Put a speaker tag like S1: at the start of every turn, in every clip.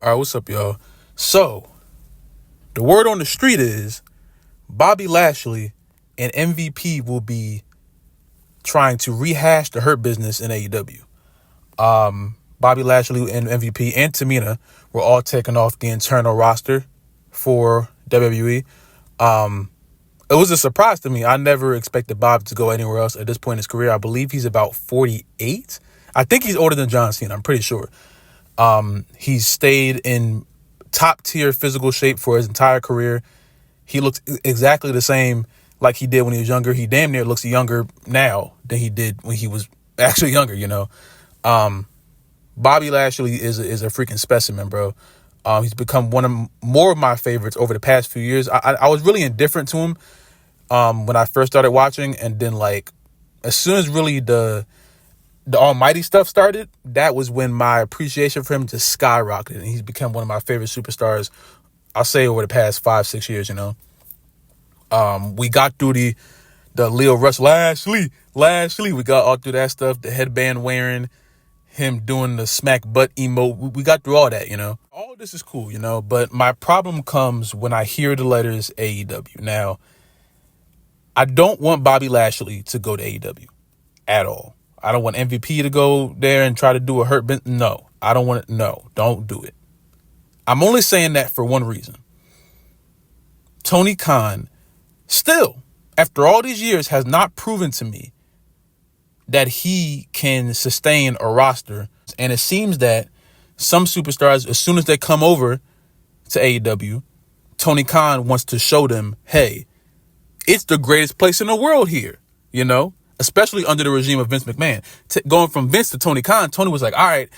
S1: All right, what's up, y'all? So, the word on the street is Bobby Lashley and MVP will be trying to rehash the Hurt Business in AEW. Bobby Lashley and MVP and Tamina were all taken off the internal roster for WWE. It was a surprise to me. I never expected Bob to go anywhere else at this point in his career. I believe he's about 48. I think he's older than John Cena. I'm pretty sure. He's stayed in top tier physical shape for his entire career. He looks exactly the same like he did when he was younger. He damn near looks younger now than he did when he was actually younger. Bobby Lashley is a freaking specimen, bro. He's become one of more of my favorites over the past few years. I was really indifferent to him when I first started watching, and then like as soon as really the almighty stuff started, that was when my appreciation for him just skyrocketed, and he's become one of my favorite superstars, I'll say, over the past 5-6 years. We got through the Leo Rush Lashley. We got all through that stuff, the headband wearing, him doing the smack butt emote. We got through all that. All this is cool, but my problem comes when I hear the letters AEW. Now, I don't want Bobby Lashley to go to AEW at all. I don't want MVP to go there and try to do a hurt bent. No, I don't want it. No, don't do it. I'm only saying that for one reason. Tony Khan still, after all these years, has not proven to me that he can sustain a roster. And it seems that some superstars, as soon as they come over to AEW, Tony Khan wants to show them, hey, it's the greatest place in the world here, especially under the regime of Vince McMahon. Going from Vince to Tony Khan, Tony was like, all right,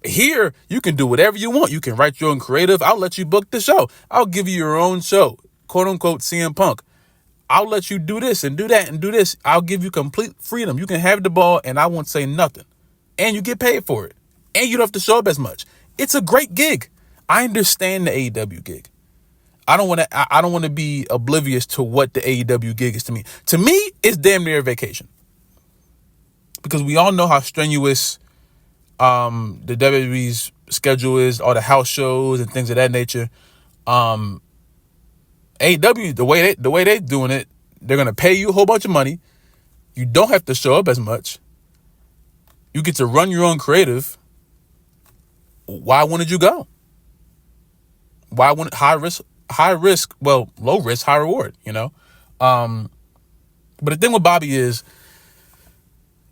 S1: here you can do whatever you want. You can write your own creative. I'll let you book the show. I'll give you your own show, quote unquote CM Punk. I'll let you do this and do that and do this. I'll give you complete freedom. You can have the ball and I won't say nothing. And you get paid for it. And you don't have to show up as much. It's a great gig. I understand the AEW gig. I don't want to be oblivious to what the AEW gig is to me. To me, it's damn near a vacation. Because we all know how strenuous the WWE's schedule is, all the house shows and things of that nature. AEW, the way they're doing it, they're gonna pay you a whole bunch of money. You don't have to show up as much. You get to run your own creative. Why wouldn't you go? Why wouldn't high risk, well, low risk, high reward, But the thing with Bobby is,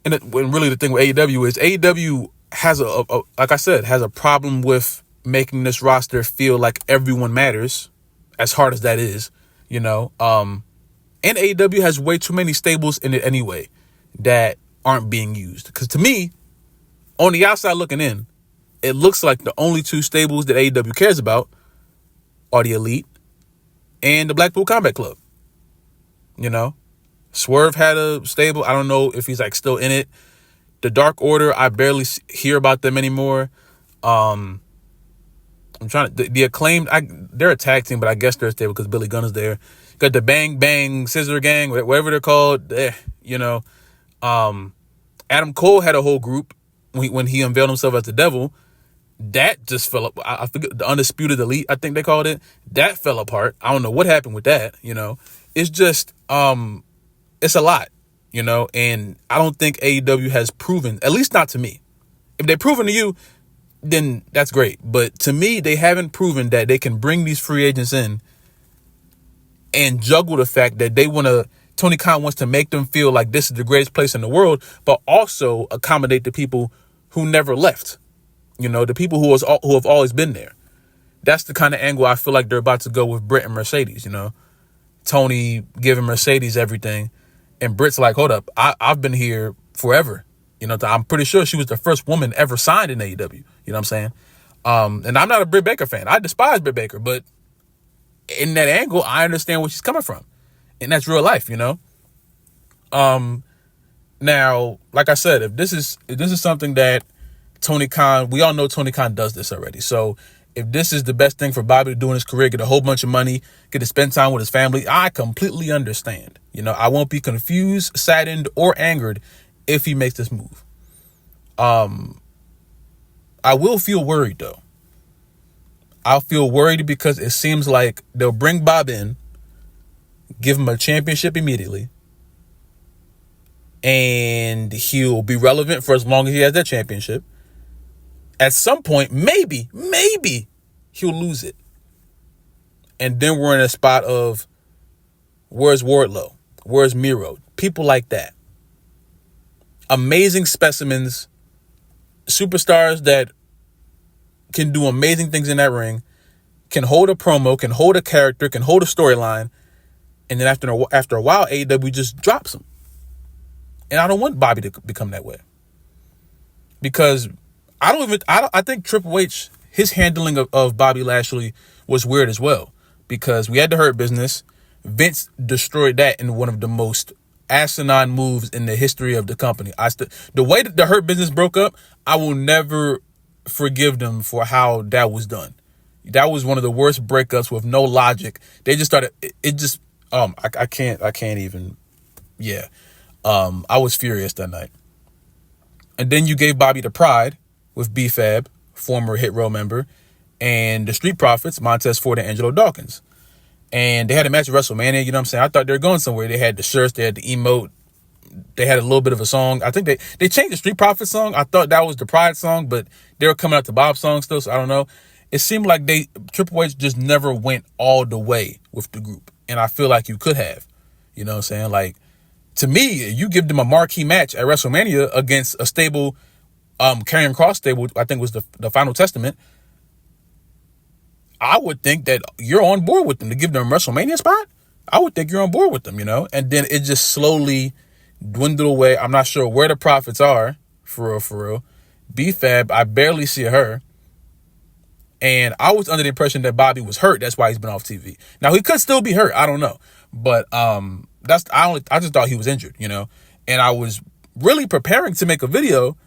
S1: and really the thing with AEW is, AEW has like I said, has a problem with making this roster feel like everyone matters, as hard as that is, And AEW has way too many stables in it anyway that aren't being used. Because to me, on the outside looking in, it looks like the only two stables that AEW cares about are the Elite and the Blackpool Combat Club. Swerve had a stable. I don't know if he's like still in it. The Dark Order, I barely hear about them anymore. I'm trying to, the Acclaimed, they're a tag team, but I guess they're a stable because Billy Gunn is there. Got the Bang Bang Scissor Gang, whatever they're called. Adam Cole had a whole group when he unveiled himself as the Devil. That just fell up. I forget, the Undisputed Elite, I think they called it. That fell apart. I don't know what happened with that. It's just it's a lot. And I don't think AEW has proven, at least not to me. If they've proven to you, then that's great. But to me, they haven't proven that they can bring these free agents in and juggle the fact that Tony Khan wants to make them feel like this is the greatest place in the world, but also accommodate the people who never left. The people who have always been there. That's the kind of angle I feel like they're about to go with Britt and Mercedes, Tony giving Mercedes everything. And Britt's like, hold up, I've been here forever. I'm pretty sure she was the first woman ever signed in AEW. You know what I'm saying? And I'm not a Britt Baker fan. I despise Britt Baker, but in that angle, I understand where she's coming from. And that's real life, Now, like I said, if this is something that Tony Khan, we all know Tony Khan does this already. So if this is the best thing for Bobby to do in his career, get a whole bunch of money, get to spend time with his family, I completely understand. I won't be confused, saddened, or angered if he makes this move. I will feel worried, though. I'll feel worried because it seems like they'll bring Bob in, give him a championship immediately, and he'll be relevant for as long as he has that championship. At some point, maybe he'll lose it. And then we're in a spot of, where's Wardlow? Where's Miro? People like that. Amazing specimens, superstars that can do amazing things in that ring, can hold a promo, can hold a character, can hold a storyline, and then after a while, AEW just drops them. And I don't want Bobby to become that way, because I think Triple H, his handling of Bobby Lashley was weird as well, because we had the Hurt Business. Vince destroyed that in one of the most asinine moves in the history of the company. The way that the Hurt Business broke up, I will never forgive them for how that was done. That was one of the worst breakups with no logic. They just started, I can't even, yeah. I was furious that night. And then you gave Bobby the Pride with B-Fab, former Hit Row member, and the Street Profits, Montez Ford and Angelo Dawkins. And they had a match at WrestleMania, you know what I'm saying? I thought they were going somewhere. They had the shirts, they had the emote, they had a little bit of a song. I think they changed the Street Profits song. I thought that was the Pride song, but they were coming out to Bob's song still, so I don't know. It seemed like Triple H just never went all the way with the group. And I feel like you could have. You know what I'm saying? Like, to me, you give them a marquee match at WrestleMania against a stable, Karrion Kross stable, I think was the Final Testament. I would think that you're on board with them to give them a WrestleMania spot. I would think you're on board with them, you know? And then it just slowly dwindled away. I'm not sure where the Profits are, for real. B-Fab, I barely see her. And I was under the impression that Bobby was hurt. That's why he's been off TV. Now, he could still be hurt. I don't know. But I just thought he was injured, you know? And I was really preparing to make a video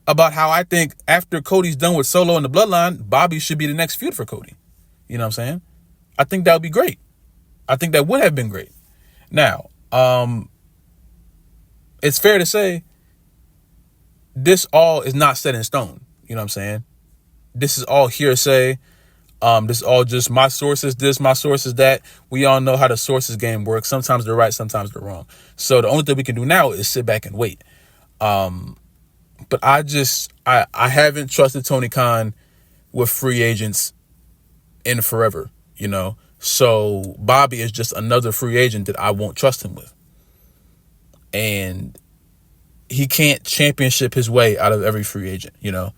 S1: about how I think after Cody's done with Solo and the Bloodline, Bobby should be the next feud for Cody. You know what I'm saying? I think that would be great. I think that would have been great. Now, it's fair to say this all is not set in stone. You know what I'm saying? This is all hearsay. This is all just my sources this, my sources that. We all know how the sources game works. Sometimes they're right, sometimes they're wrong. So the only thing we can do now is sit back and wait. But I haven't trusted Tony Khan with free agents in forever, you know. So Bobby is just another free agent that I won't trust him with. And he can't championship his way out of every free agent, you know.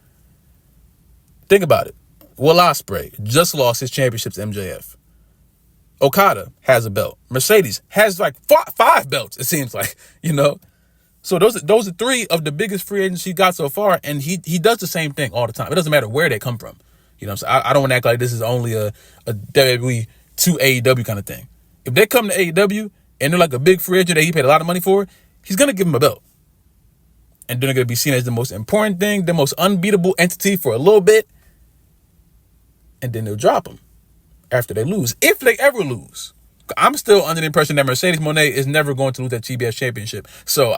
S1: Think about it. Will Ospreay just lost his championship to MJF. Okada has a belt. Mercedes has like five belts, it seems like, you know. So those are three of the biggest free agents he got so far, and he does the same thing all the time. It doesn't matter where they come from. You know what I'm saying? I don't want to act like this is only a WWE to AEW kind of thing. If they come to AEW and they're like a big free agent that he paid a lot of money for, he's going to give them a belt. And then they're going to be seen as the most important thing, the most unbeatable entity for a little bit. And then they'll drop them after they lose, if they ever lose. I'm still under the impression that Mercedes Moné is never going to lose that TBS championship. So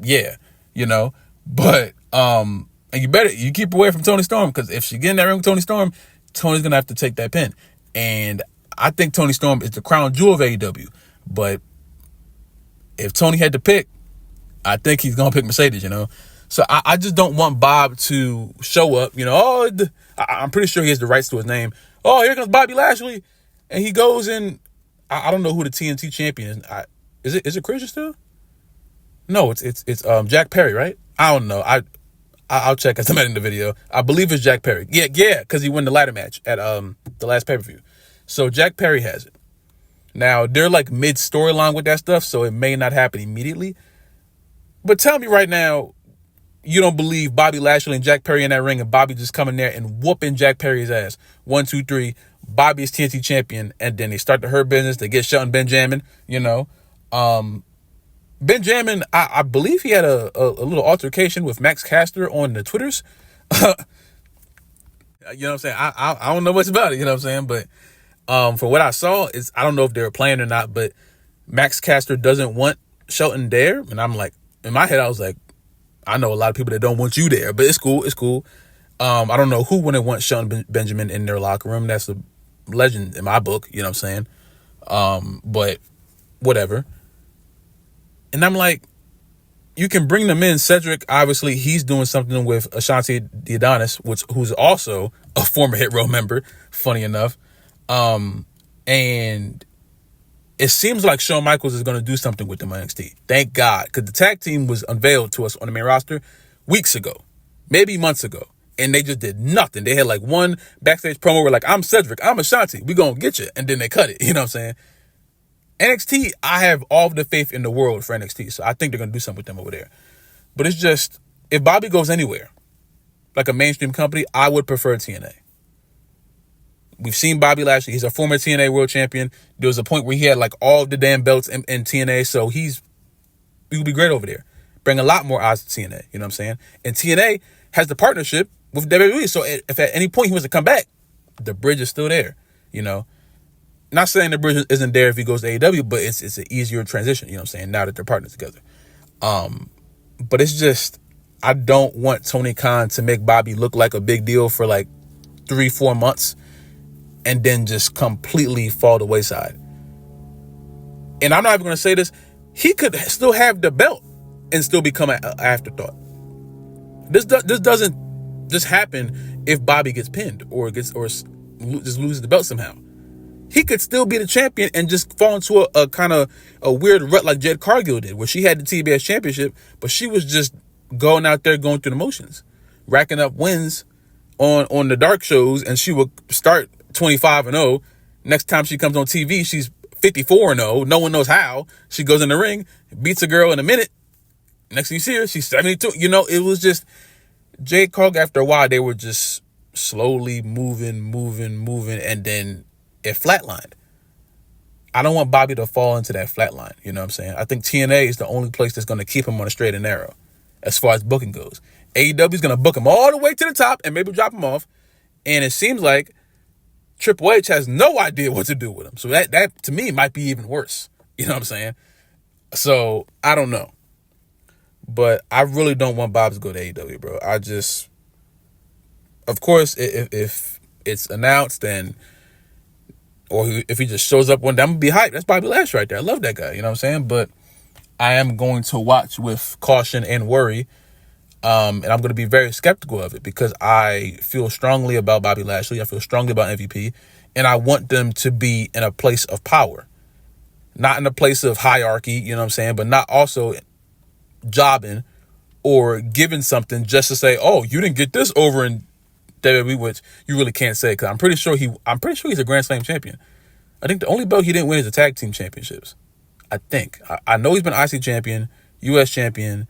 S1: you know, but and you keep away from Toni Storm, because if she get in that ring with Toni Storm, Tony's gonna have to take that pin. And I think Toni Storm is the crown jewel of AEW. But if Tony had to pick, I think he's gonna pick Mercedes, you know. So I just don't want Bob to show up, you know. I'm pretty sure he has the rights to his name. Oh, here comes Bobby Lashley, and he goes in. I don't know who the TNT champion is. Is it Christian still? No, it's Jack Perry, right? I don't know. I'll check as I'm in the video. I believe it's Jack Perry. Yeah, because he won the ladder match at the last pay-per-view. So Jack Perry has it. Now they're like mid storyline with that stuff, so it may not happen immediately. But tell me right now, you don't believe Bobby Lashley and Jack Perry in that ring, and Bobby just coming there and whooping Jack Perry's ass. 1, 2, 3. Bobby is TNT champion, and then they start the Hurt Business. They get Shelton Benjamin, you know. Benjamin, I believe he had a little altercation with Max Caster on the Twitters. You know what I'm saying? I don't know much about it, you know what I'm saying? But for what I saw, I don't know if they were playing or not, but Max Caster doesn't want Shelton there. And I'm like, in my head, I was like, I know a lot of people that don't want you there, but it's cool. I don't know who wouldn't want Shelton Benjamin in their locker room. That's a legend in my book. You know what I'm saying? But whatever. And I'm like, you can bring them in. Cedric, obviously, he's doing something with Ashanti the Adonis, who's also a former Hit Row member, funny enough. And it seems like Shawn Michaels is going to do something with them on NXT. Thank God. Because the tag team was unveiled to us on the main roster weeks ago, maybe months ago. And they just did nothing. They had like one backstage promo where like, I'm Cedric, I'm Ashanti, we going to get you. And then they cut it. You know what I'm saying? NXT, I have all the faith in the world for NXT. So I think they're going to do something with them over there. But it's just, if Bobby goes anywhere, like a mainstream company, I would prefer TNA. We've seen Bobby Lashley. He's a former TNA world champion. There was a point where he had like all the damn belts in TNA. So he would be great over there. Bring a lot more eyes to TNA. You know what I'm saying? And TNA has the partnership with WWE. So if at any point he was to come back, the bridge is still there. You know? Not saying the bridge isn't there if he goes to AEW, but it's an easier transition. You know what I'm saying? Now that they're partners together. But it's just, I don't want Tony Khan to make Bobby look like a big deal for like 3-4 months and then just completely fall to the wayside. And I'm not even going to say this. He could still have the belt and still become an afterthought. This doesn't just happen if Bobby gets pinned or just loses the belt somehow. He could still be the champion and just fall into a kind of a weird rut like Jed Cargill did, where she had the TBS championship, but she was just going out there going through the motions, racking up wins on the dark shows, and she would start 25-0. Next time she comes on TV, she's 54-0. No one knows how. She goes in the ring, beats a girl in a minute. Next thing you see her, she's 72. You know, it was just Jade Cargill. After a while, they were just slowly moving, and then it flatlined. I don't want Bobby to fall into that flatline. You know what I'm saying? I think TNA is the only place that's going to keep him on a straight and narrow as far as booking goes. AEW is going to book him all the way to the top and maybe drop him off. And it seems like Triple H has no idea what to do with him. So that to me might be even worse. You know what I'm saying? So I don't know. But I really don't want Bob to go to AEW, bro. I just, of course, if it's announced or if he just shows up one day, I'm going to be hyped. That's Bobby Lashley right there. I love that guy. You know what I'm saying? But I am going to watch with caution and worry. And I'm going to be very skeptical of it because I feel strongly about Bobby Lashley. I feel strongly about MVP. And I want them to be in a place of power. Not in a place of hierarchy, you know what I'm saying? But not also jobbing or giving something just to say, oh, you didn't get this over in WWE, which you really can't say, because I'm pretty sure he's a Grand Slam champion. I think the only belt he didn't win is the tag team championships. I think. I know he's been IC champion, US champion,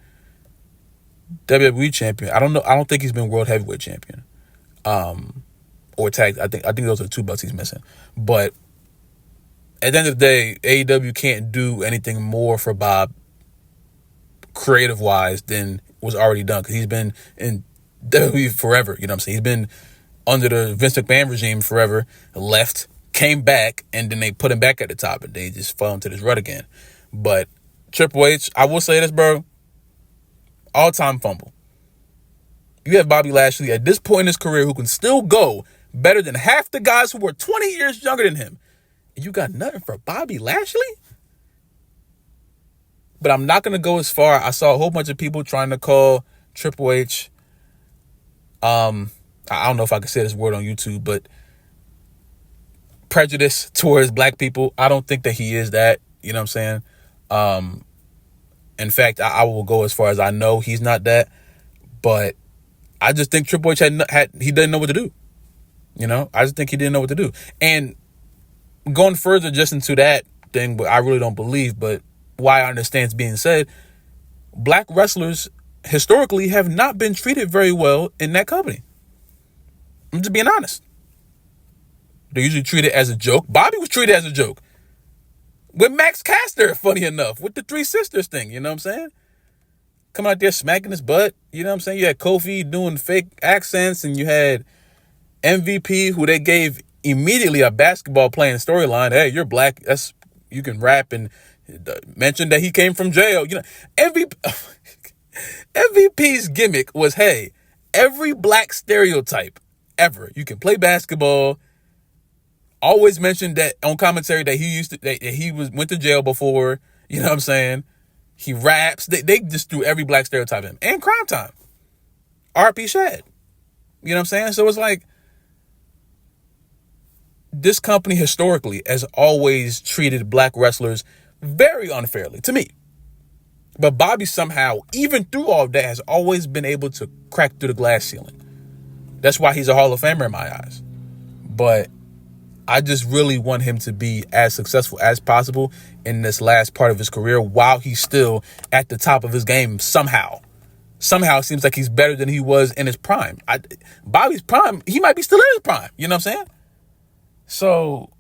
S1: WWE champion. I don't think he's been world heavyweight champion. Or tag. I think those are the two belts he's missing. But at the end of the day, AEW can't do anything more for Bob creative wise than was already done, because he's been in WWE forever. You know what I'm saying? He's been under the Vince McMahon regime forever, left, came back, and then they put him back at the top, and they just fell into this rut again. But Triple H, I will say this, bro, all-time fumble. You have Bobby Lashley at this point in his career who can still go better than half the guys who were 20 years younger than him. And you got nothing for Bobby Lashley? But I'm not going to go as far. I saw a whole bunch of people trying to call Triple H, I don't know if I can say this word on YouTube, but prejudice towards black people. I don't think that he is that. You know what I'm saying? In fact, I will go as far as I know he's not that. But I just think Triple H he didn't know what to do. You know, I just think he didn't know what to do. And going further just into that thing, but I really don't believe, but why I understand it's being said, black wrestlers historically have not been treated very well in that company. I'm just being honest. They're usually treated as a joke. Bobby was treated as a joke. With Max Caster, funny enough, with the Three Sisters thing, you know what I'm saying? Coming out there smacking his butt, you know what I'm saying? You had Kofi doing fake accents, and you had MVP, who they gave immediately a basketball playing storyline. Hey, you're black. You can rap, and mentioned that he came from jail. You know, MVP's gimmick was, hey, every black stereotype ever. You can play basketball. Always mentioned that on commentary that he went to jail before. You know what I'm saying? He raps. They just threw every black stereotype in. And Crime Time. R.P. Shad. You know what I'm saying? So it's like, this company historically has always treated black wrestlers very unfairly, to me. But Bobby somehow, even through all of that, has always been able to crack through the glass ceiling. That's why he's a Hall of Famer in my eyes. But I just really want him to be as successful as possible in this last part of his career while he's still at the top of his game somehow. Somehow it seems like he's better than he was in his prime. Bobby's prime, he might be still in his prime. You know what I'm saying? So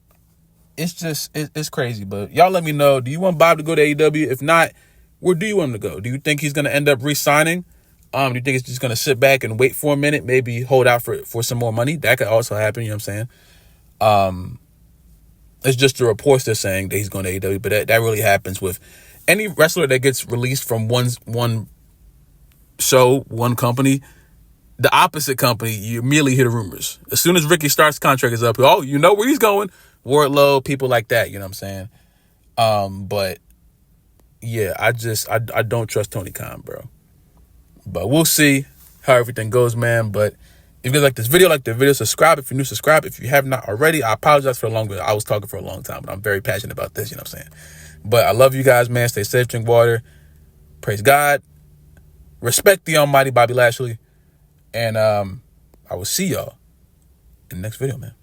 S1: it's just, it's crazy. But y'all let me know, do you want Bob to go to AEW? If not, where do you want him to go? Do you think he's going to end up re-signing? Do you think it's just going to sit back and wait for a minute, maybe hold out for some more money? That could also happen, you know what I'm saying? It's just the reports they're saying that he's going to AEW, but that really happens with any wrestler that gets released from one show, one company. The opposite company, you immediately hear the rumors. As soon as Ricky Stark's contract is up, oh, you know where he's going. Wardlow, people like that, you know what I'm saying? But yeah, I don't trust Tony Khan, bro. But we'll see how everything goes, man. But if you guys like the video, subscribe. If you're new, subscribe. If you have not already, I apologize for the long video. I was talking for a long time, but I'm very passionate about this, you know what I'm saying? But I love you guys, man. Stay safe, drink water. Praise God. Respect the almighty Bobby Lashley. And I will see y'all in the next video, man.